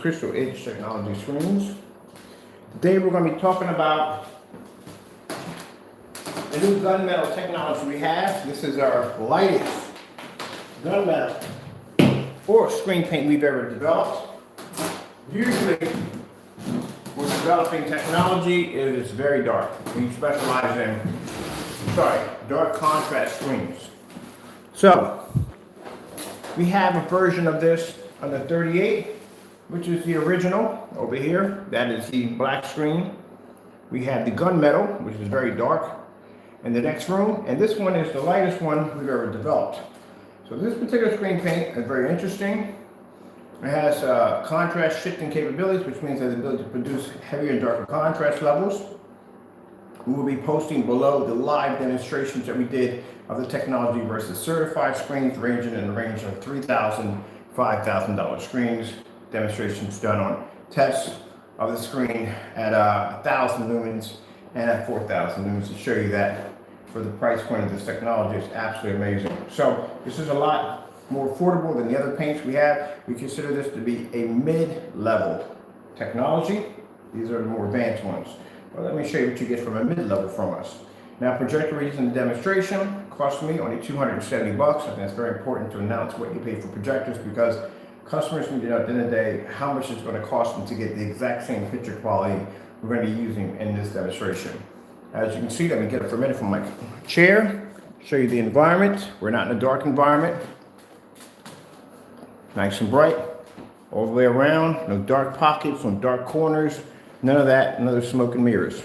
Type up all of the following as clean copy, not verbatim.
Crystal Edge Technology screens. Today we're going to be talking about the new gunmetal technology we have. This is our lightest gunmetal or screen paint we've ever developed. Usually when developing technology, it is very dark. We specialize in dark contrast screens. So we have a version of this on the 38, which is the original over here. That is the black screen. We have the gunmetal, which is very dark, in the next room. And this one is the lightest one we've ever developed. So this particular screen paint is very interesting. It has contrast shifting capabilities, which means it has the ability to produce heavier and darker contrast levels. We will be posting below the live demonstrations that we did of the technology versus certified screens, ranging in the range of $3,000, $5,000 screens. Demonstrations done on tests of the screen at 1,000 lumens and at 4,000 lumens to show you that for the price point of this technology, it's absolutely amazing. So this is a lot more affordable than the other paints we have. We consider this to be a mid-level technology. These are the more advanced ones. Well, let me show you what you get from a mid-level from us. Now, projector reads in the demonstration cost me only $270 bucks. I think it's very important to announce what you pay for projectors because customers need to know at the end of the day how much it's going to cost them to get the exact same picture quality we're going to be using in this demonstration. As you can see, let me get it for a minute from my chair, show you the environment. We're not in a dark environment. Nice and bright all the way around. No dark pockets, no dark corners, none of that, none of the smoke and mirrors.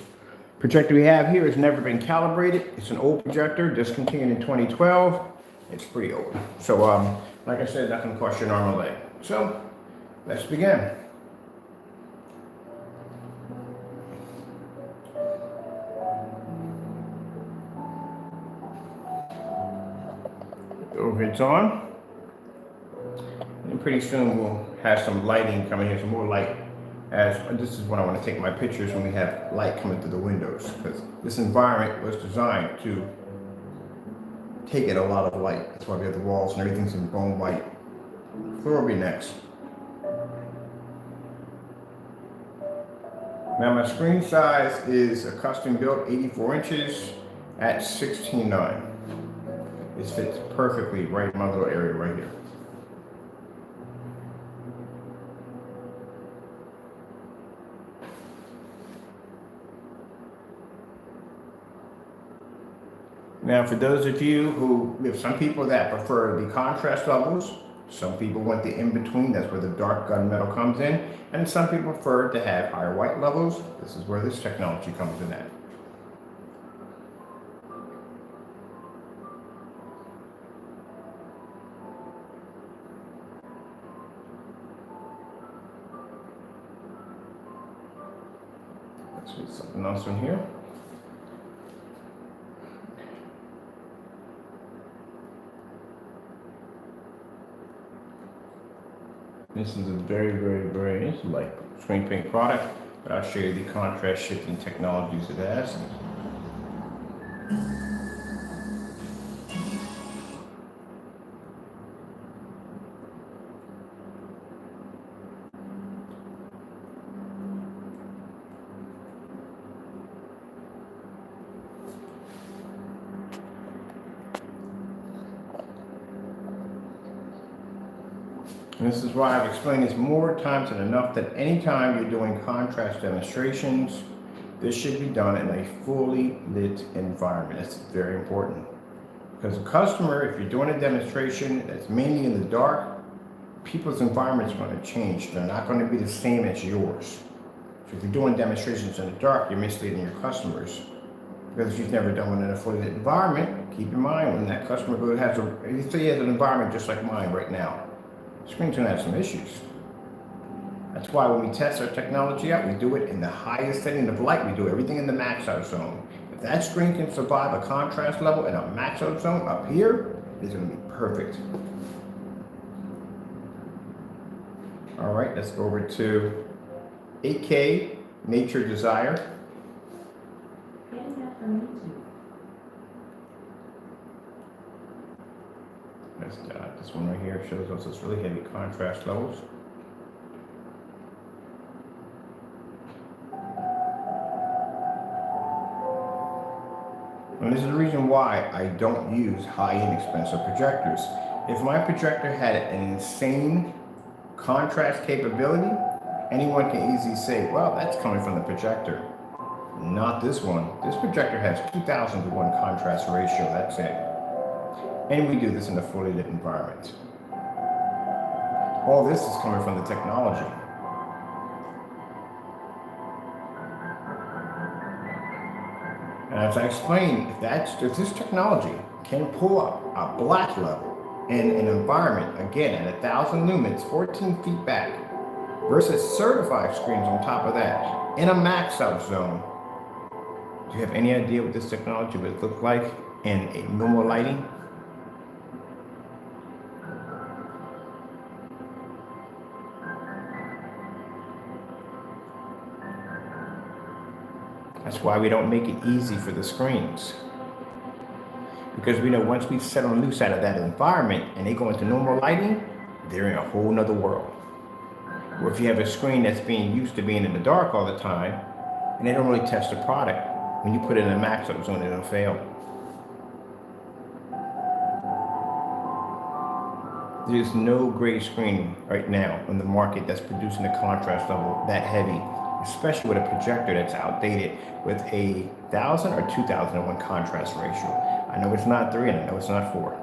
Projector we have here has never been calibrated. It's an old projector, discontinued in 2012. It's pretty old. So, like I said, not going to cost you an arm and a leg. So, let's begin. The overhead's on. And pretty soon we'll have some lighting coming here, some more light. As this is when I want to take my pictures when we have light coming through the windows. Because this environment was designed to take in a lot of light. That's why we have the walls and everything's in bone white. Floor will be next. Now my screen size is a custom built 84 inches at 16:9. This fits perfectly right in my little area right here. Now, for those of you who, we have some people that prefer the contrast levels, some people want the in-between, that's where the dark gunmetal comes in, and some people prefer to have higher white levels. This is where this technology comes in at. Let's do something else in here. This is a very light screen paint product, but I'll show you the contrast shifting technologies it has. And this is why I've explained this more times than enough that anytime you're doing contrast demonstrations, this should be done in a fully lit environment. It's very important. Because a customer, if you're doing a demonstration that's mainly in the dark, people's environment's going to change. They're not going to be the same as yours. So if you're doing demonstrations in the dark, you're misleading your customers. Because if you've never done one in a fully lit environment, keep in mind when that customer has an environment just like mine right now. Screen's gonna have some issues. That's why when we test our technology out, we do it in the highest setting of light. We do everything in the max out zone. If that screen can survive a contrast level in a max out zone up here, it's gonna be perfect. All right, let's go over to 8K Nature Desire. This one right here shows us its really heavy contrast levels. And this is the reason why I don't use high-end expensive projectors. If my projector had an insane contrast capability, anyone can easily say, well, that's coming from the projector. Not this one. This projector has 2,000 to 1 contrast ratio, that's it. And we do this in a fully lit environment. All this is coming from the technology. And as I explained, if this technology can pull up a black level in an environment, again, at 1,000 lumens, 14 feet back, versus certified screens on top of that, in a max out zone, do you have any idea what this technology would look like in a normal lighting? That's why we don't make it easy for the screens. Because we know once we set them loose out of that environment and they go into normal lighting, they're in a whole nother world. Or if you have a screen that's being used to being in the dark all the time, and they don't really test the product, when you put it in a max up zone, it'll fail. There's no great screen right now on the market that's producing a contrast level that heavy, especially with a projector that's outdated with a 1,000 or 2,001 contrast ratio. I know it's not 3 and I know it's not 4.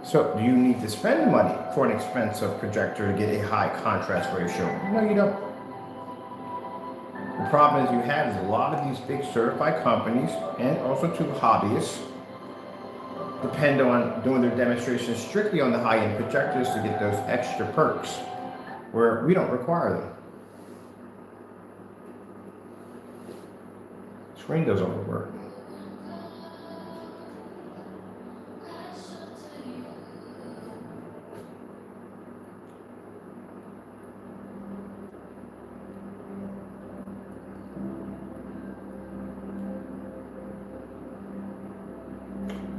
So do you need to spend money for an expensive projector to get a high contrast ratio? No, you don't. The problem is you have is a lot of these big certified companies and also to hobbyists depend on doing their demonstrations strictly on the high-end projectors to get those extra perks, where we don't require them. Screen does all the work.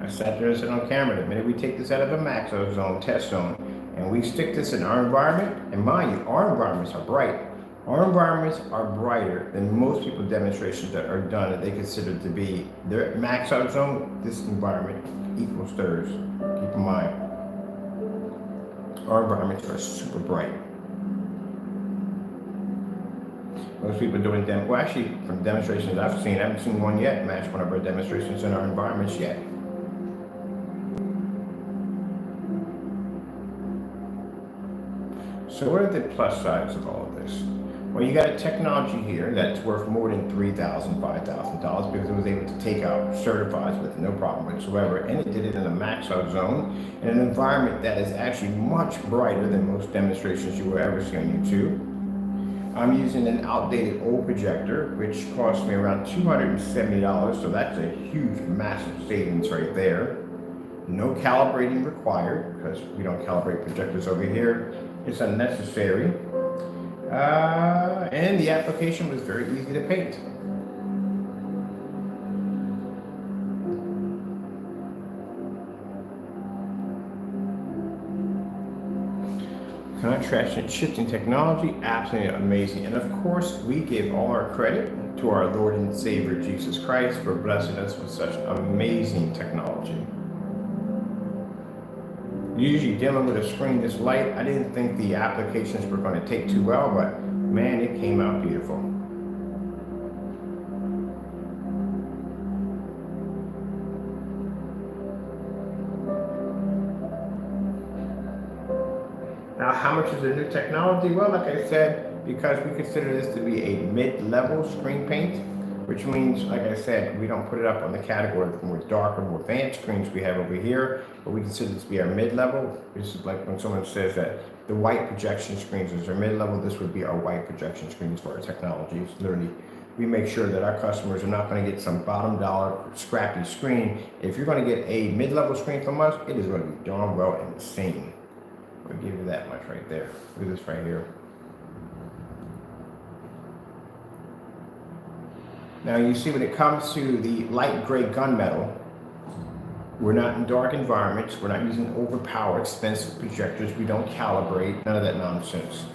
I sat there and said on camera, the minute we take this out of a max zone, test zone, and we stick this in our environment, and mind you, our environments are bright. Our environments are brighter than most people's demonstrations that are done that they consider to be their max out zone. This environment equals theirs. Keep in mind, our environments are super bright. Most people doing well, actually, from demonstrations I've seen, I haven't seen one yet match one of our demonstrations in our environments yet. So what are the plus sides of all of this? Well, you got a technology here that's worth more than $3,000, $5,000 because it was able to take out certifieds with no problem whatsoever, and it did it in a max out zone in an environment that is actually much brighter than most demonstrations you will ever see on YouTube. I'm using an outdated old projector, which cost me around $270, so that's a huge, massive savings right there. No calibrating required, because we don't calibrate projectors over here. It's unnecessary. And the application was very easy to paint. Contrast and shifting technology, absolutely amazing. And of course, we give all our credit to our Lord and Savior Jesus Christ for blessing us with such amazing technology. Usually dealing with a screen this light, I didn't think the applications were going to take too well, but man, it came out beautiful. Now, how much is the new technology? Well, like I said, because we consider this to be a mid-level screen paint, which means, like I said, we don't put it up on the category of the more darker, more advanced screens we have over here, but we consider this to be our mid-level. This is like when someone says that the white projection screens is our mid-level, this would be our white projection screens for our technology. It's literally, we make sure that our customers are not going to get some bottom dollar scrappy screen. If you're going to get a mid-level screen from us, it is going to be darn well insane. We'll give you that much right there. Look at this right here. Now you see when it comes to the light gray gunmetal, we're not in dark environments, we're not using overpowered expensive projectors, we don't calibrate, none of that nonsense.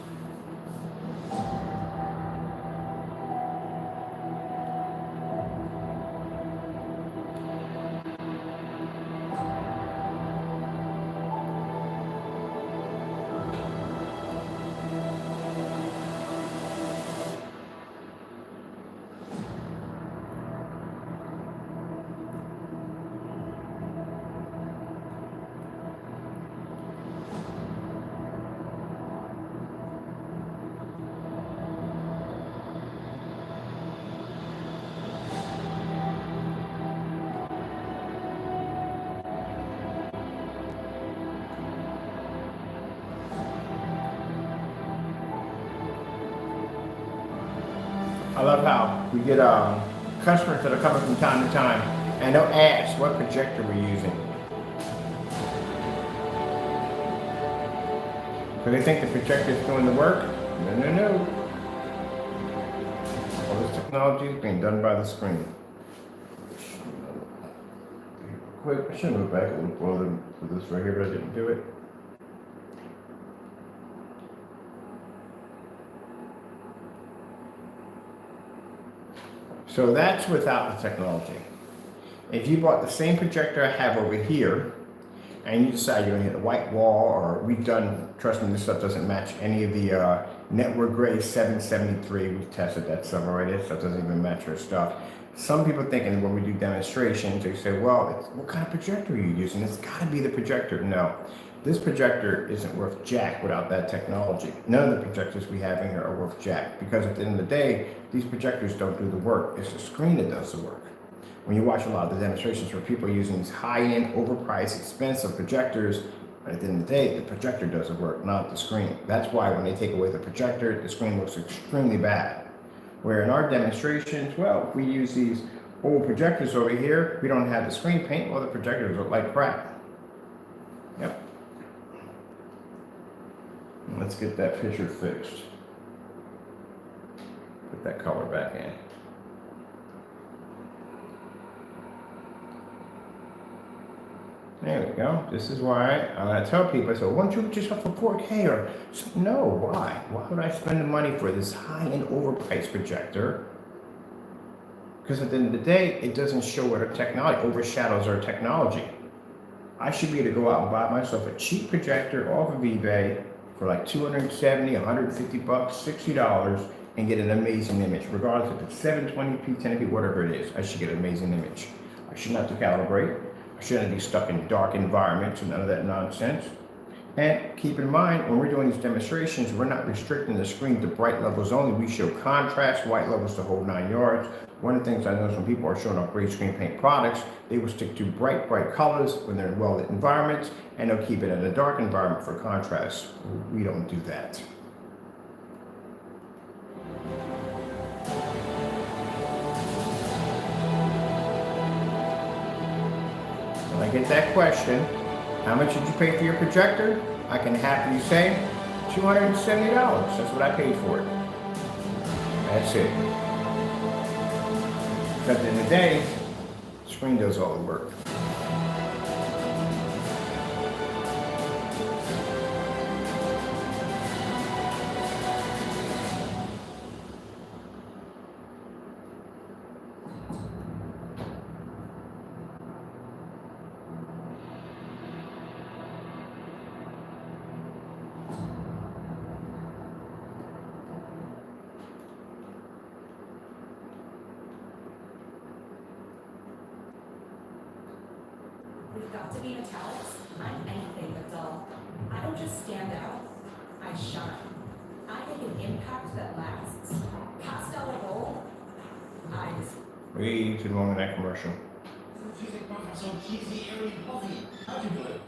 love how we get customers that are coming from time to time and they'll ask what projector we're using. So they think the projector is doing the work? No, no, no. All this technology is being done by the screen. Quick, I should move back a little further for this right here, but I didn't do it. So that's without the technology. If you bought the same projector I have over here, and you decide you're gonna hit a white wall, or we've done, trust me, this stuff doesn't match any of the network grade 773, we've tested that stuff already, this stuff doesn't even match our stuff. Some people thinking when we do demonstrations, they say, well, what kind of projector are you using? It's gotta be the projector. No, this projector isn't worth jack without that technology. None of the projectors we have in here are worth jack, because at the end of the day, these projectors don't do the work, it's the screen that does the work. When you watch a lot of the demonstrations where people are using these high-end, overpriced, expensive projectors, but at the end of the day, the projector does the work, not the screen. That's why when they take away the projector, the screen looks extremely bad. Where in our demonstrations, well, if we use these old projectors over here, we don't have the screen paint, well, the projectors look like crap. Yep. Let's get that picture fixed. Put that color back in. There we go. This is why I tell people, I say, why don't you just have a 4K or no, why? Why would I spend the money for this high-end overpriced projector? Because at the end of the day, it doesn't show what our technology overshadows our technology. I should be able to go out and buy myself a cheap projector off of eBay for like 270, 150 bucks, $60 and get an amazing image. Regardless if it's 720p, 1080p, whatever it is, I should get an amazing image. I shouldn't have to calibrate. I shouldn't be stuck in dark environments and none of that nonsense. And keep in mind, when we're doing these demonstrations, we're not restricting the screen to bright levels only. We show contrast, white levels, the whole 9 yards. One of the things I notice when people are showing off gray screen paint products, they will stick to bright colors when they're in well-lit environments, and they'll keep it in a dark environment for contrast. We don't do that. When I get that question, how much did you pay for your projector? I can happily say $270. That's what I paid for it. That's it. Because at the end of the day, the screen does all the work. We've got to be metallics. I'm anything but dull. I don't just stand out, I shine. I make an impact that lasts. Pastel or gold, eyes. Way too long in that commercial. How'd you do it?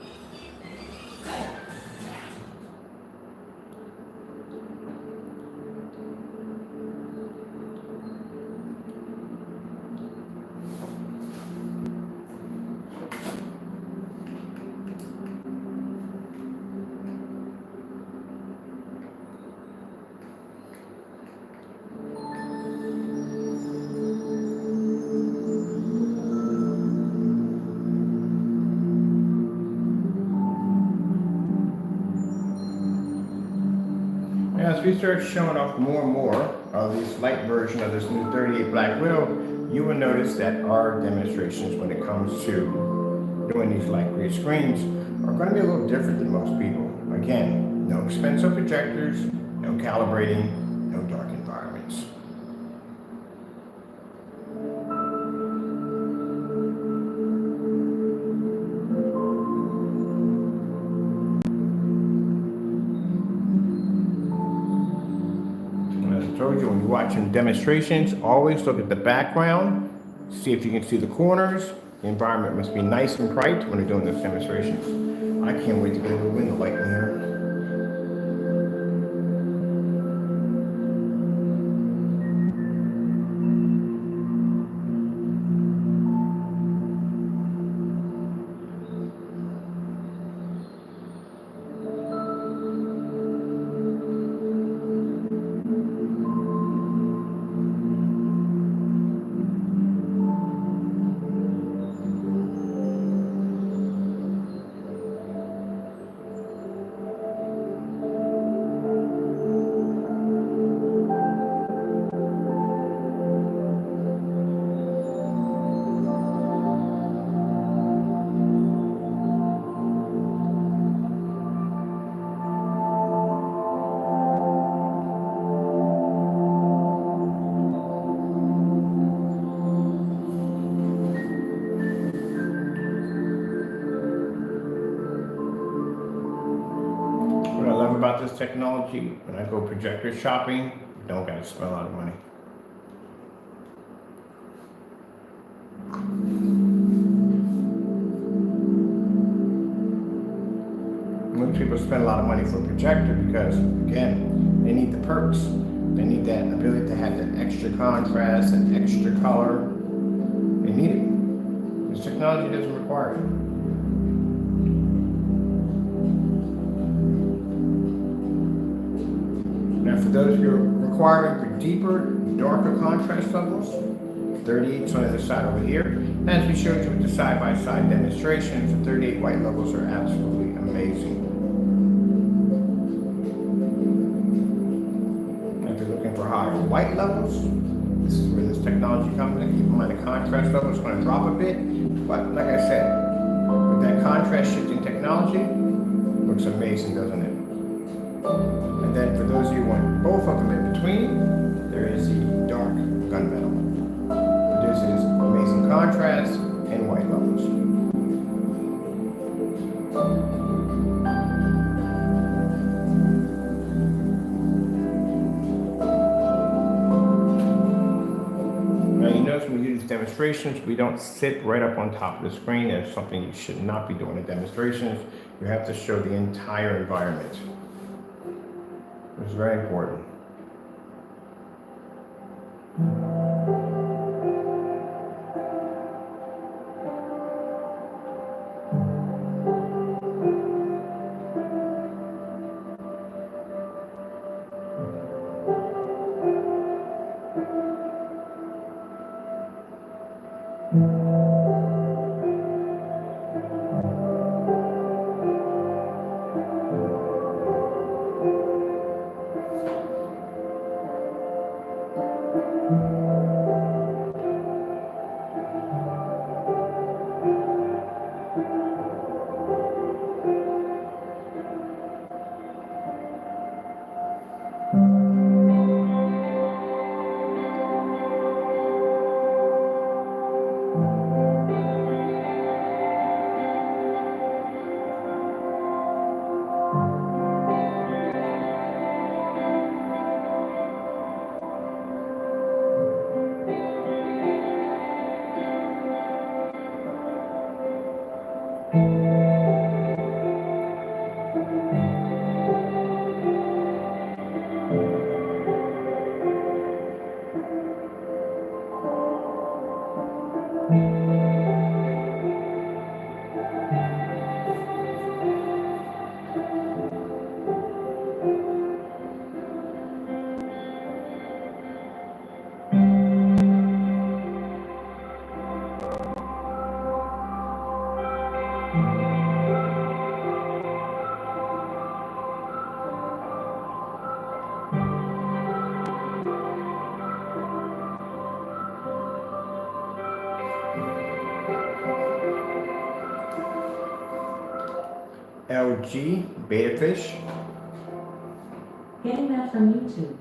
As we start showing off more and more of this light version of this new 38 Black Widow, you will notice that our demonstrations when it comes to doing these light gray screens are going to be a little different than most people. Again, no expensive projectors, no calibrating, no dark environments. I told you when you're watching demonstrations, always look at the background, see if you can see the corners. The environment must be nice and bright when you're doing those demonstrations. I can't wait to get a little window light in here. this technology, when I go projector shopping, you don't gotta spend a lot of money. Most people spend a lot of money for a projector because, again, they need the perks. They need that ability to have that extra contrast and extra color. They need it. This technology doesn't require it. Now, for those who are requiring for deeper, darker contrast levels, 38's on the other side over here. As we showed you with the side-by-side demonstrations, the 38 white levels are absolutely amazing. If you're looking for higher white levels, this is where this technology comes in. Keep in mind the contrast level is going to drop a bit, but like I said, with that contrast shifting technology, looks amazing, doesn't it? And then for those of you who want both of them in between, there is the dark gunmetal. This is amazing contrast and white levels. Now you notice when we do these demonstrations, we don't sit right up on top of the screen. That's something you should not be doing in demonstrations. You have to show the entire environment. It's very important. LG Beta Fish. Getting that from YouTube.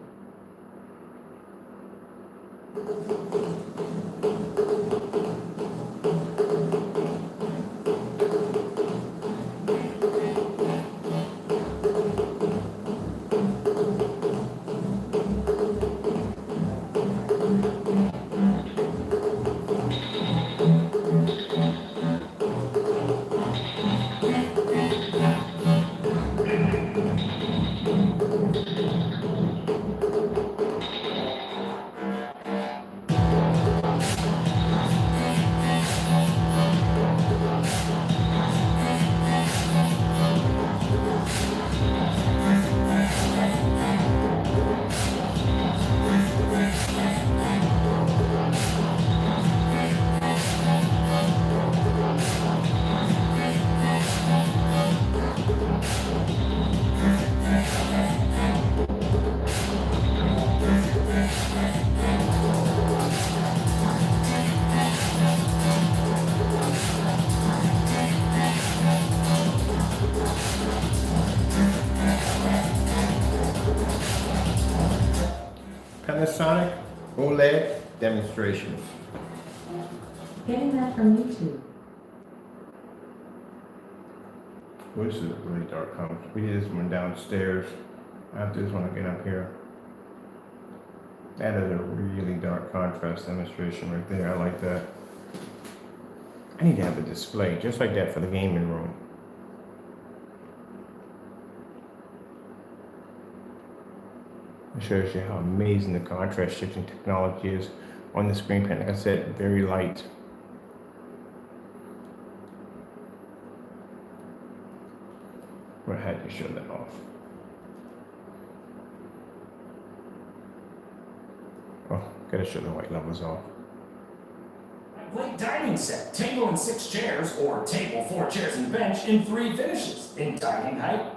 Panasonic OLED demonstrations. Getting that from YouTube. Well, this is a really dark color. We did this one downstairs. I have this one again up here. That is a really dark contrast demonstration right there. I like that. I need to have a display just like that for the gaming room. It shows you how amazing the contrast shifting technology is on the screen pen. Like I said, very light. I had to show that off. Oh, gotta show the white levels off. Black dining set, table and 6 chairs, or table, 4 chairs and bench in 3 finishes in dining height.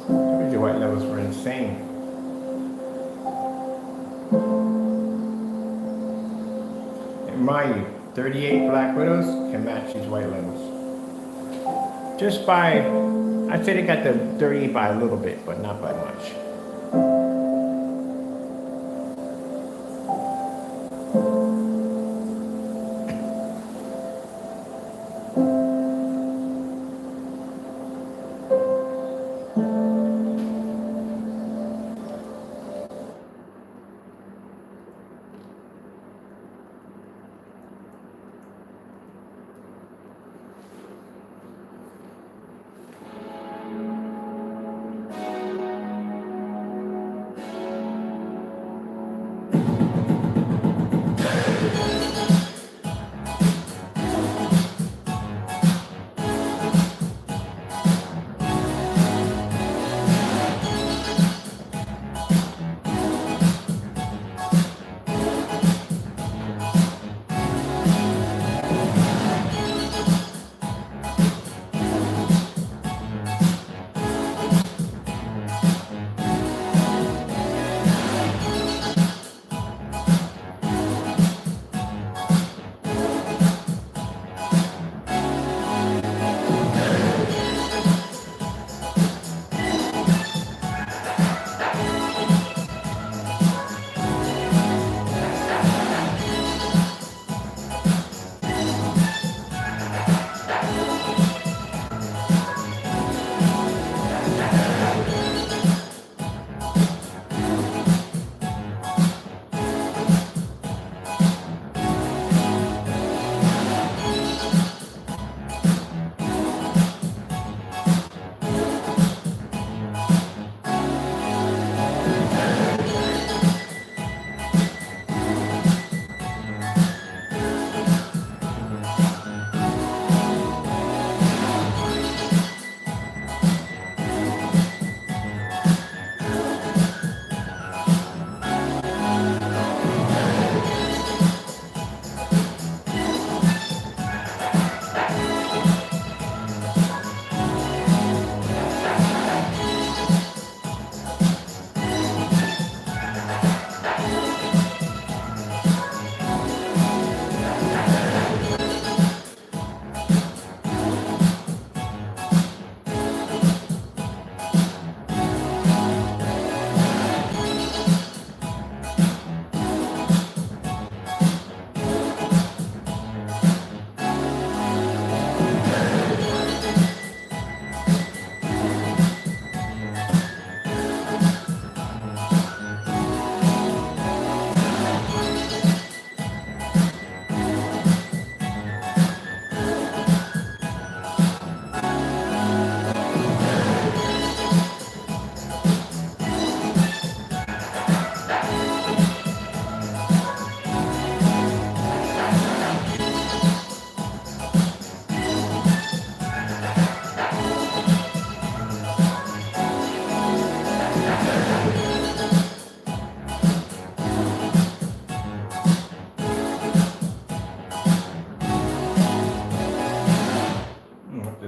The white levels were insane. And mind you, 38 Black Widows can match these white levels. Just by, I'd say they got the 38 by a little bit, but not by much.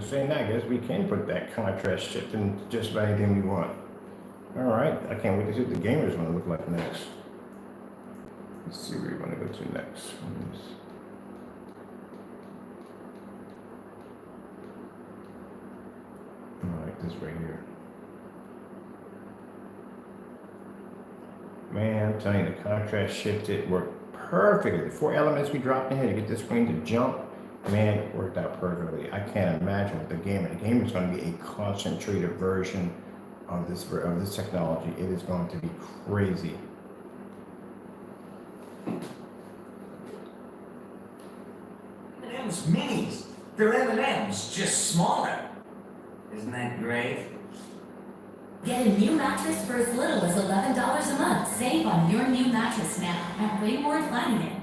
Saying that, I guess we can put that contrast shift in just about anything we want. All right, I can't wait to see what the gamers want to look like next. Let's see where we want to go to next. All right, this right here. Man, I'm telling you, the contrast shift, it worked perfectly. The 4 elements we dropped in here to get this screen to jump Man, it worked out perfectly. I can't imagine what the game. The game is going to be a concentrated version of this technology. It is going to be crazy. M&M's minis. They're M&M's, just smaller. Isn't that great? Get a new mattress for as little as $11 a month. Save on your new mattress now at Raymore Flanagan.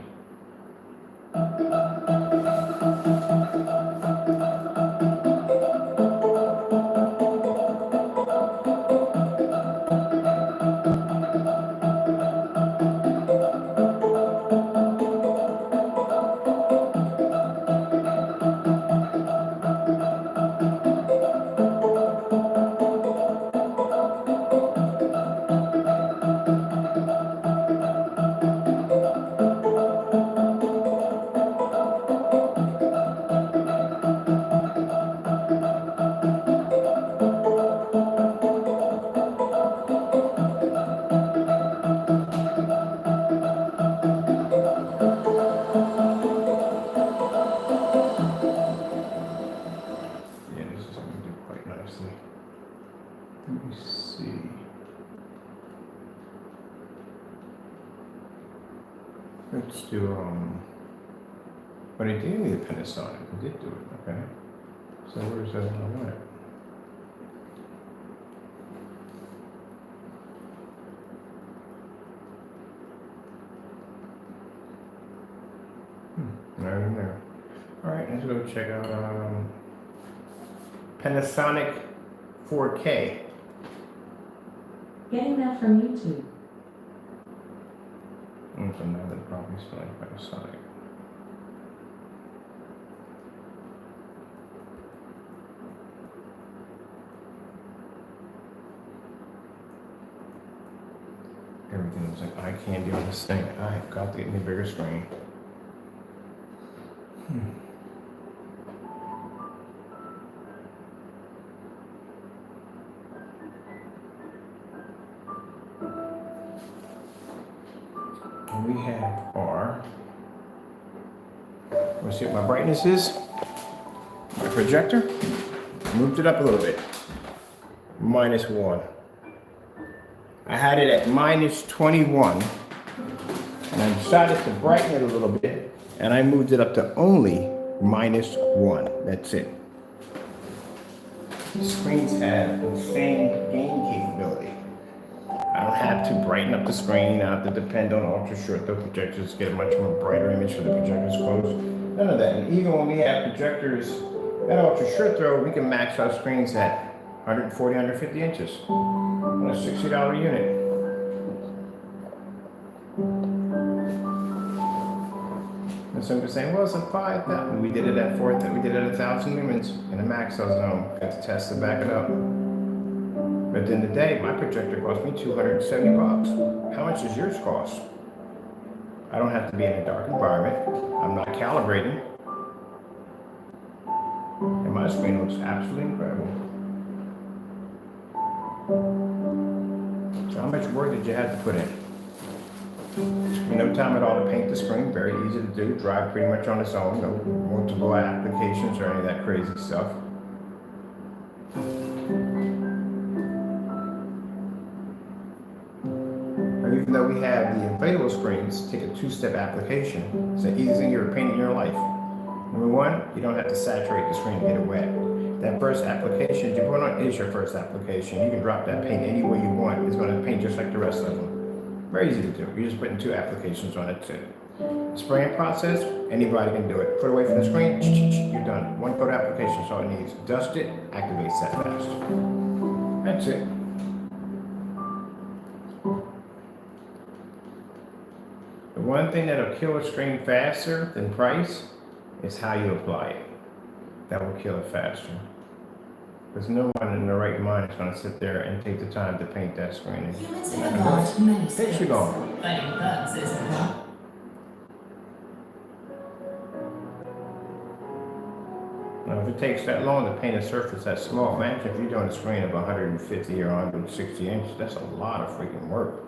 Yeah, this is going to do quite nicely. Let me see. Let's do, but it gave me the Panasonic. It did do it, okay. So where's that on that? Not in there. All right, let's go check out Panasonic 4K. Getting that from YouTube. So now they're probably spelling Panasonic. Everything was like eye candy on this thing. I've got to get me a bigger screen. And we have our, let's see what my brightness is. My projector, moved it up a little bit. -1. I had it at -21, and I decided to brighten it a little bit, and I moved it up to only -1. That's it. The screens have insane gain capability. I don't have to brighten up the screen. I don't have to depend on ultra short throw projectors to get a much more brighter image for the projectors closed. None of that. And even when we have projectors at ultra short throw, we can max our screens at 140, 150 inches on a $60 unit. And some people saying, well, it's a 5,000. We did it at 4,000. We did it at 1,000 lumens in a max zone. Got to test to back it up. But at the end of the day, my projector cost me $270. How much does yours cost? I don't have to be in a dark environment. I'm not calibrating. And my screen looks absolutely incredible. So how much work did you have to put in? No time at all to paint the screen. Very easy to do. Drive pretty much on its own. No multiple applications or any of that crazy stuff. Even though we have the inflatable screens, take a two-step application. It's the easiest thing you ever painted in your life. Number one, you don't have to saturate the screen to get it wet. That first application you put on is your first application. You can drop that paint any way you want. It's going to paint just like the rest of them. Very easy to do. You're just putting two applications on it too. Spraying process, anybody can do it. Put it away from the screen, you're done. One coat application is all it needs. Dust it, activates that fast. That's it. The one thing that'll kill a screen faster than price is how you apply it. That will kill it faster. Because no one in their right mind is going to sit there and take the time to paint that screen. Humans have evolved many skills. Picture going. Fighting bugs isn't one. Now, if it takes that long to paint a surface that small, imagine if you're doing a screen of 150 or 160 inches. That's a lot of freaking work.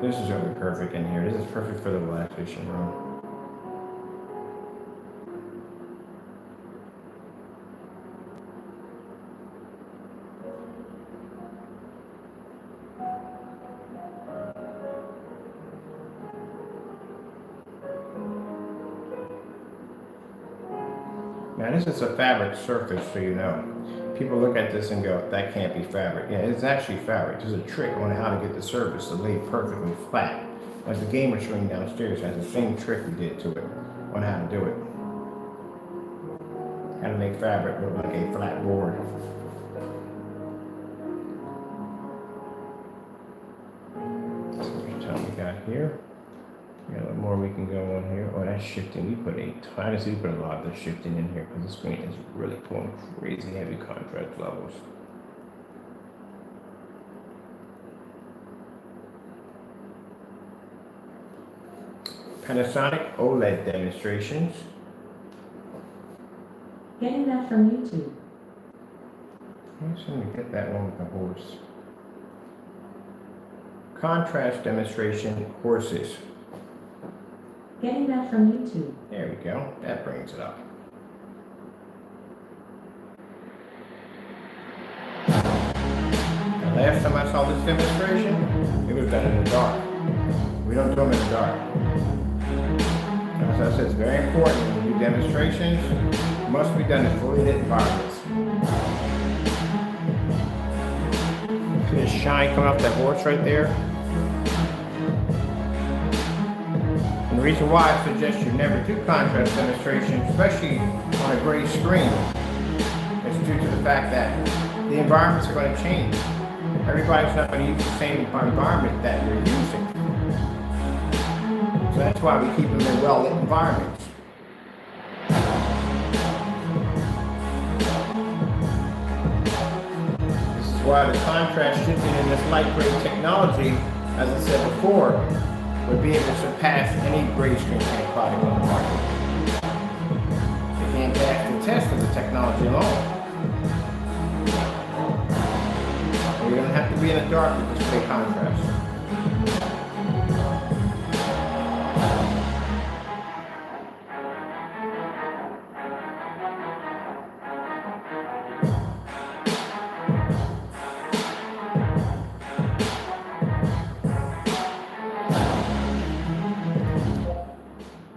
This is gonna be perfect in here. This is perfect for the relaxation room. Now this is a fabric surface, so you know. People look at this and go, that can't be fabric. Yeah, it's actually fabric. There's a trick on how to get the surface to lay perfectly flat. Like the gamer screen downstairs has the same trick we did to it on how to do it. How to make fabric look like a flat board. So what time we got here? We got a little more we can go on here. Oh, that's shifting. We put a lot of the shifting in here because the screen is really pulling crazy heavy contrast levels. Panasonic OLED demonstrations. Getting that from YouTube. I'm just going to get that one with the horse. Contrast demonstration horses. Getting that from YouTube. There we go. That brings it up. The last time I saw this demonstration, it was done in the dark. We don't do them in the dark. As I said, it's very important when you do demonstrations. It must be done in fully lit environments. See the shine coming off that horse right there? And the reason why I suggest you never do contrast demonstrations, especially on a gray screen, is due to the fact that the environments are going to change. Everybody's not going to use the same environment that you're using. So that's why we keep them in well-lit environments. This is why the contrast shifting in this light gray technology, as I said before, would be able to surpass any gray screen paint product on the market. They can't pass the test of the technology alone. You don't have to be in the dark to display contrast.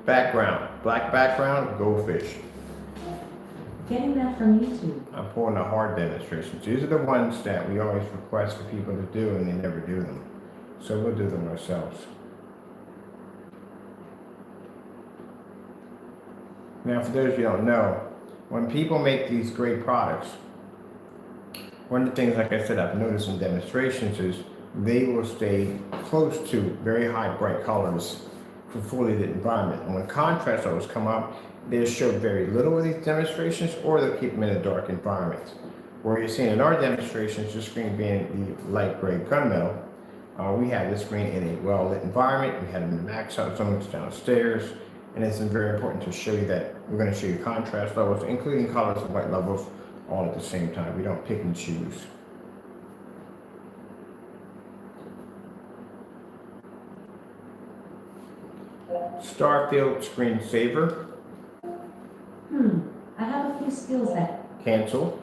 Background, black background, goldfish. Getting that from YouTube. I'm pulling the hard demonstrations. These are the ones that we always request for people to do and they never do them. So we'll do them ourselves. Now for those of you who don't know, when people make these great products, one of the things, like I said, I've noticed in demonstrations is they will stay close to very high bright colors for fully lit environment. And when contrast levels come up, they'll show very little of these demonstrations, or they'll keep them in a dark environment. Where you're seeing in our demonstrations, the screen being the light gray gunmetal, we have the screen in a well-lit environment. We have them in the max out zones downstairs, and it's very important to show you that we're going to show you contrast levels, including colors and white levels, all at the same time. We don't pick and choose. Starfield screensaver. I have a few skills that. Cancel.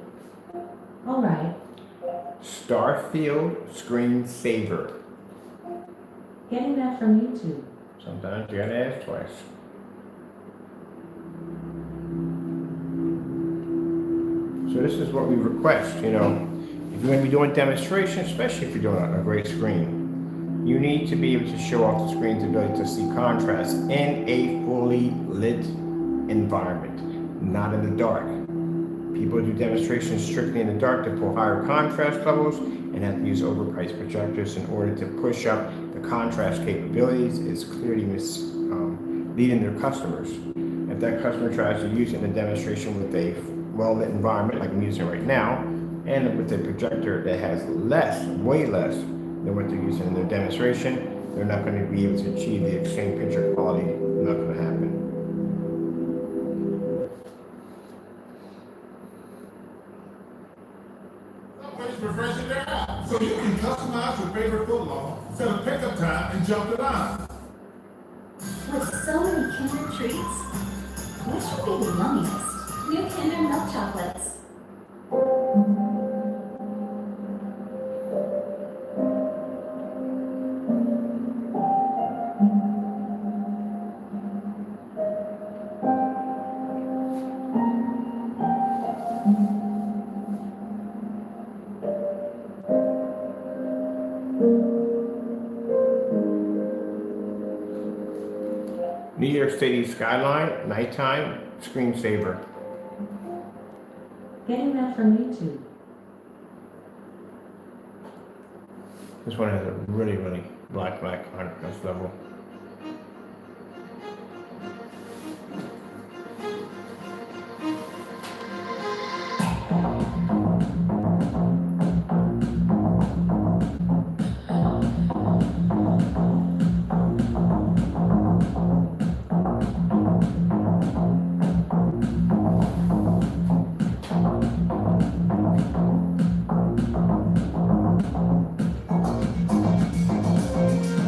All right. Starfield screensaver. Getting that from YouTube. Sometimes you gotta ask twice. So this is what we request, you know. If you're gonna be doing demonstrations, especially if you're doing a great screen, you need to be able to show off the screen's ability to see contrast in a fully lit environment, not in the dark. People do demonstrations strictly in the dark to pull higher contrast levels and have to use overpriced projectors in order to push up the contrast capabilities. It's clearly misleading their customers. If that customer tries to use it in a demonstration with a well-lit environment like I'm using right now, and with a projector that has less, way less than what they're using in their demonstration, they're not going to be able to achieve the same picture quality. Not going to happen. So you can customize your favorite football Set a pickup time and jump it on. With so many Kinder treats, which will be the yummiest? New Kinder milk chocolates. New York City skyline, nighttime, screensaver. Getting that from YouTube. This one has a really black contrast level.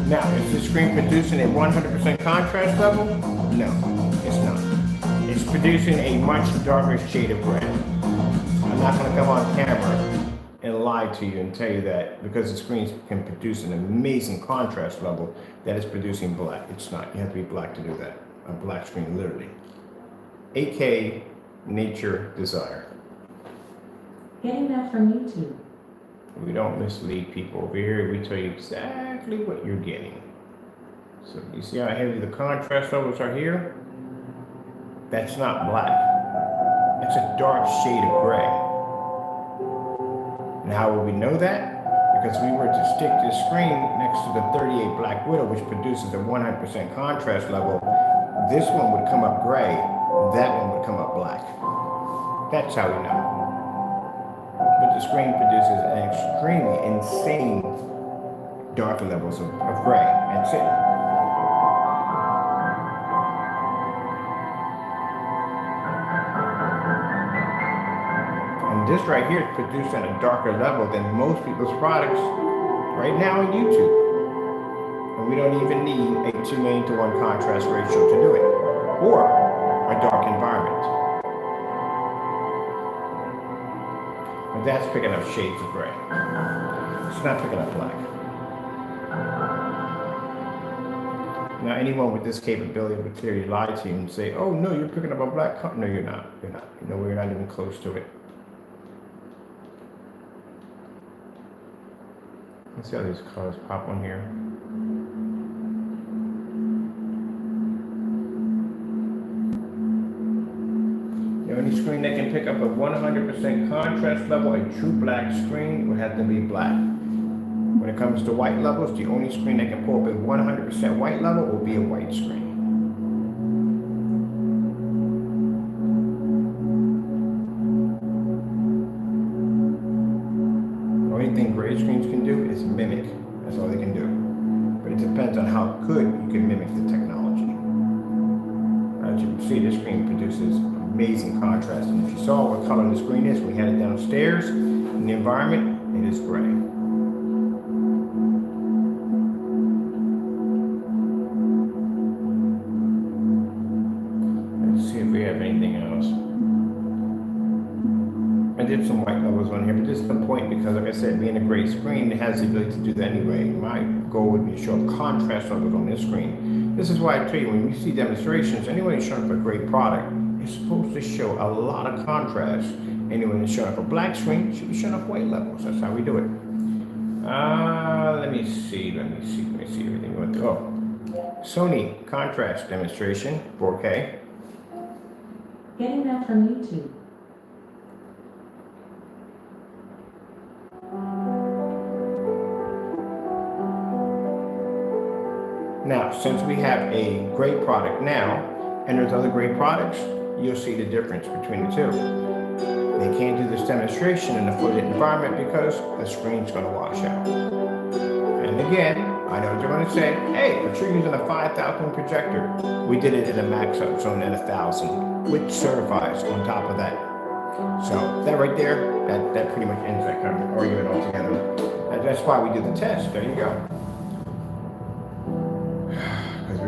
Now, is this screen producing a 100% contrast level? No, it's not. It's producing a much darker shade of gray. I'm not going to come on camera and lie to you and tell you that because the screen can produce an amazing contrast level that it's producing black. It's not. You have to be black to do that. A black screen, literally. 8K Nature Desire. Getting that from YouTube. We don't mislead people over here. We tell you exactly what you're getting. So you see how heavy the contrast levels are here? That's not black. It's a dark shade of gray. And how will we know that? Because we were to stick this screen next to the 38 Black Widow, which produces a 100% contrast level, this one would come up gray, that one would come up black. That's how we know. But the screen produces an extremely insane darker levels of gray. That's it. And this right here is produced at a darker level than most people's products right now on YouTube. And we don't even need a 2:1 contrast ratio to do it, or a dark environment. But that's picking up shades of gray. It's not picking up black. Now, anyone with this capability would clearly lie to you and say, oh, no, you're picking up a black color. No, you're not. You're not. You know, we're not even close to it. Let's see how these colors pop on here. You know, any screen that can pick up a 100% contrast level, a true black screen, would have to be black. When it comes to white levels, the only screen that can pull up a 100% white level will be a white screen. The only thing gray screens can do is mimic. That's all they can do. But it depends on how good you can mimic the technology. As you can see, this screen produces amazing contrast. And if you saw what color the screen is, we had it downstairs in the environment, it is gray. I did some white levels on here, but this is the point because, like I said, being a gray screen, it has the ability to do that anyway. My goal would be to show contrast levels on this screen. This is why I tell you, when you see demonstrations, anyone who's showing up a great product is supposed to show a lot of contrast. Anyone who's showing up a black screen should be showing up white levels. That's how we do it. Let me see everything we went through. Oh, Sony contrast demonstration, 4K. Getting that from YouTube. Now, since we have a great product now, and there's other great products, you'll see the difference between the two. They can't do this demonstration in a flooded environment because the screen's going to wash out. And again, I know what you're going to say, hey, but you're using a 5,000 projector. We did it in a max up zone at 1,000, which certifies on top of that. So that right there, that pretty much ends that kind of argument altogether. That's why we do the test. There you go.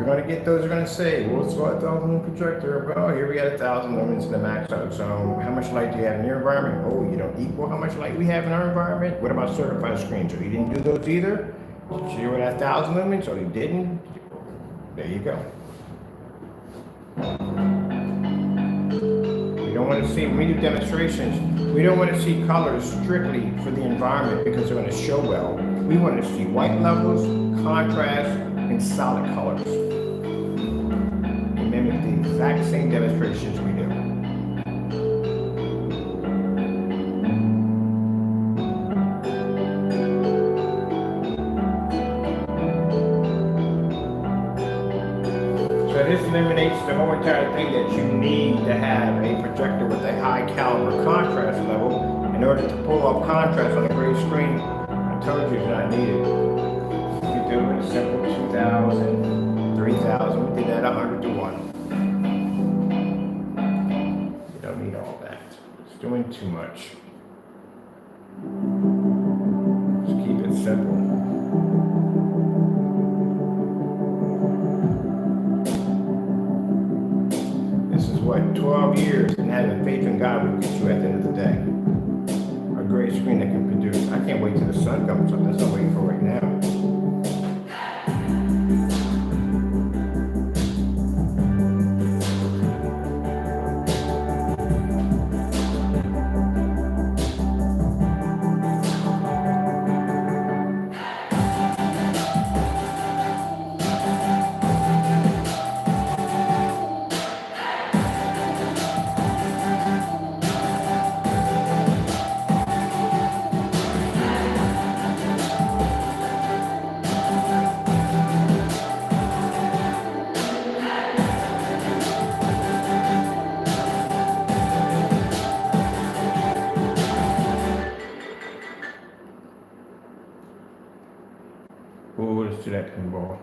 you're gonna get those who are gonna say, well, it's a 1,000 lumen projector. Well, here we got 1,000 lumens in the max out zone. How much light do you have in your environment? Oh, you don't equal how much light we have in our environment? What about certified screens? So you didn't do those either? So you were at 1,000 lumens, or you didn't? There you go. We don't want to see, when we do demonstrations, we don't want to see colors strictly for the environment because they're going to show well. We want to see white levels, contrast, and solid colors. And mimic the exact same demonstrations we do. So this eliminates the whole entire thing that you need to have a projector with a high caliber contrast level in order to pull up contrast on a gray screen. I told you it's not needed. You do it simple 2,000, 3,000, we did that 100 to 1. You don't need all that. It's doing too much. Just keep it simple. This is what, 12 years and having faith in God will get you at the end of the day. A great screen that can produce. I can't wait till the sun comes up. That's what I'm waiting for right now. Ooh, let's do that pinball.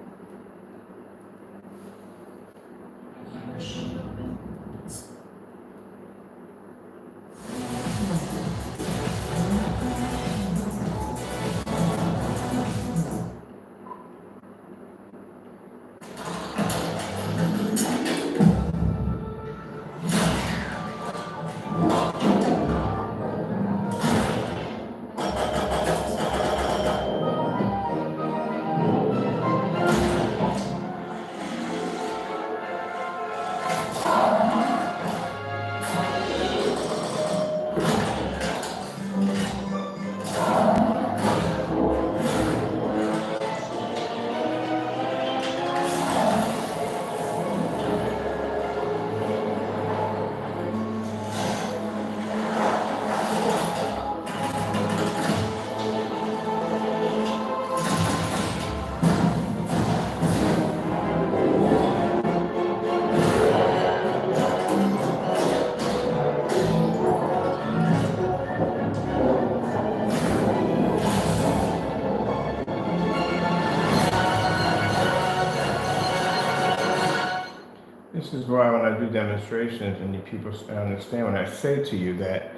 This is why when I do demonstrations and you people understand when I say to you that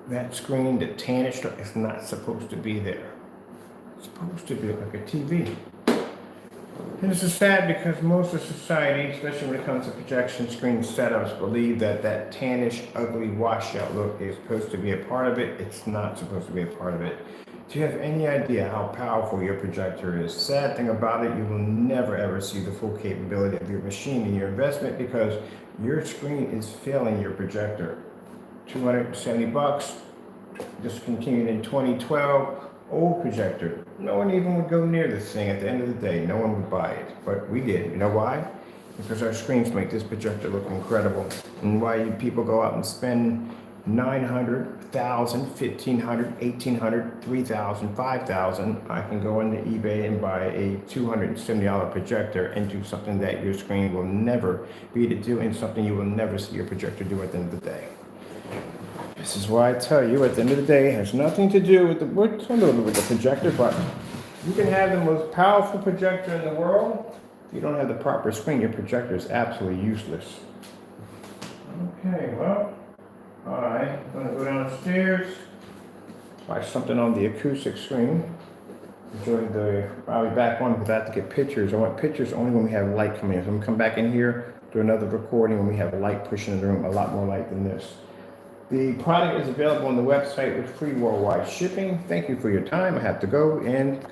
that screen, the tannish, is not supposed to be there. It's supposed to be like a TV. And this is sad because most of society, especially when it comes to projection screen setups, believe that that tannish, ugly, washout look is supposed to be a part of it. It's not supposed to be a part of it. Do you have any idea how powerful your projector is? Sad thing about it, you will never ever see the full capability of your machine and your investment because your screen is failing your projector. $270, discontinued in 2012, old projector. No one even would go near this thing at the end of the day. No one would buy it, but we did. You know why? Because our screens make this projector look incredible. And why you people go out and spend $900, $1,000, $1,500, $1,800, $3,000, $5,000. I can go into eBay and buy a $270 projector and do something that your screen will never be able to do and something you will never see your projector do at the end of the day. This is why I tell you, at the end of the day, it has nothing to do with it's a little bit with the projector, but you can have the most powerful projector in the world. If you don't have the proper screen, your projector is absolutely useless. Okay, well, I'm gonna go downstairs, try something on the acoustic screen. I'll be back on because I have to get pictures. I want pictures only when we have light coming in. So I'm gonna come back in here, do another recording when we have light pushing in the room, a lot more light than this. The product is available on the website with free worldwide shipping. Thank you for your time. I have to go and